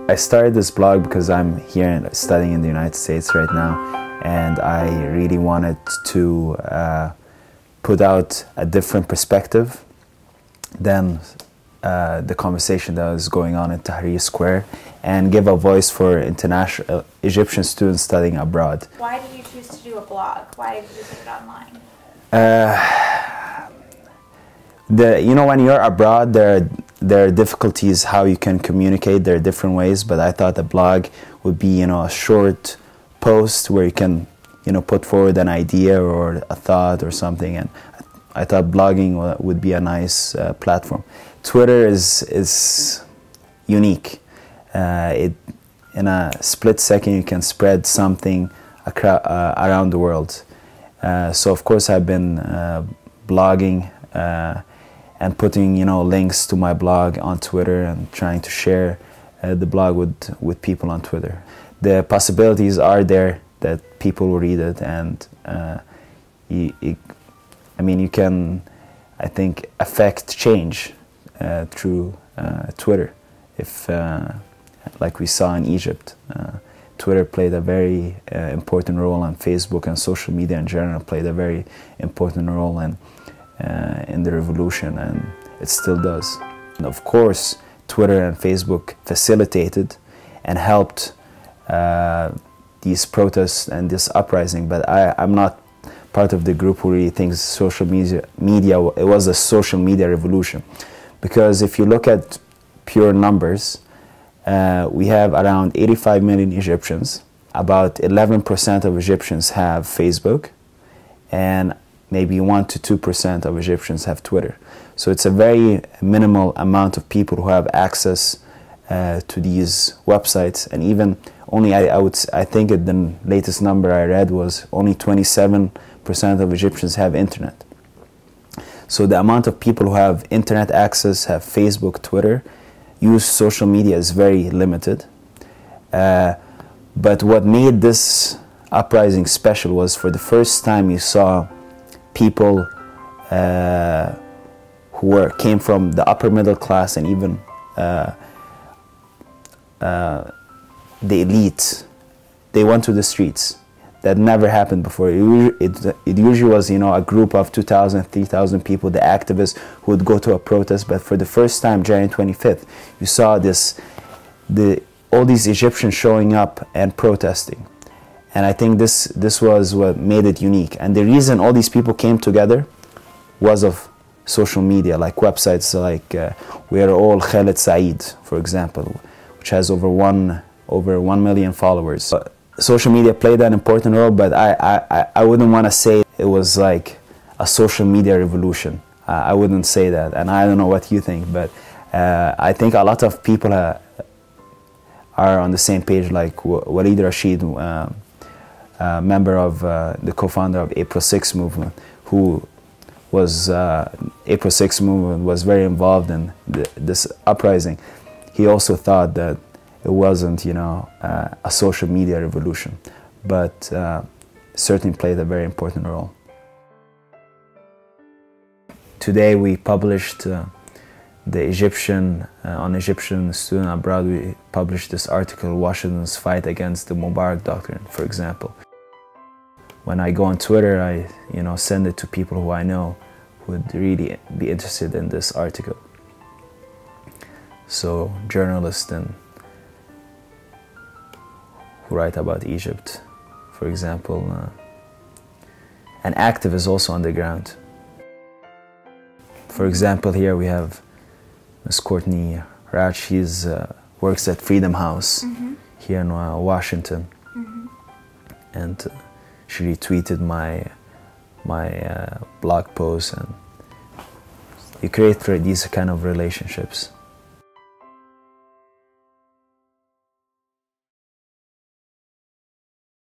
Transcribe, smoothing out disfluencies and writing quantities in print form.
I started this blog because I'm here studying in the United States right now, and I really wanted to put out a different perspective than the conversation that was going on in Tahrir Square, and give a voice for international Egyptian students studying abroad. Why did you choose to do a blog? Why did you put it online? When you're abroad, there are difficulties how you can communicate. There are different ways, but I thought a blog would be, a short post where you can, put forward an idea or a thought or something, and I thought blogging would be a nice platform. Twitter is unique. In a split second, you can spread something around the world. So of course, I've been blogging and putting, links to my blog on Twitter and trying to share the blog with people on Twitter. The possibilities are there that people will read it, and you can, I think, affect change through Twitter. If, like we saw in Egypt, Twitter played a very important role, and Facebook and social media in general played a very important role in the revolution, and it still does. And of course, Twitter and Facebook facilitated and helped these protests and this uprising, but I'm not part of the group who really thinks social media it was a social media revolution. Because if you look at pure numbers, we have around 85 million Egyptians. About 11% of Egyptians have Facebook, and maybe 1 to 2% of Egyptians have Twitter. So it's a very minimal amount of people who have access to these websites, and even only I think the latest number I read was only 27% of Egyptians have internet. So the amount of people who have internet access, have Facebook, Twitter, use social media is very limited. But what made this uprising special was, for the first time, you saw people who came from the upper middle class and even the elite. They went to the streets. That never happened before. It usually was, a group of 2,000, 3,000 people, the activists who would go to a protest. But for the first time, January 25th, you saw all these Egyptians showing up and protesting. And I think this was what made it unique. And the reason all these people came together was of social media, like websites like We Are All Khaled Saeed, for example, which has over 1 million followers. Social media played an important role, but I wouldn't want to say it was like a social media revolution. I wouldn't say that, and I don't know what you think, but I think a lot of people are on the same page, like Walid Rashid, member of the co-founder of April 6 movement, who was April 6 movement was very involved in this uprising. He also thought that it wasn't, a social media revolution, but certainly played a very important role. Today we published the on Egyptian student abroad, we published this article, Washington's Fight Against the Mubarak Doctrine, for example. When I go on Twitter, I send it to people who I know would really be interested in this article. So journalists who write about Egypt, for example, and activists also on the ground. For example, here we have Ms. Courtney Rach. She works at Freedom House here in Washington, and she retweeted my blog post, and you create these kind of relationships.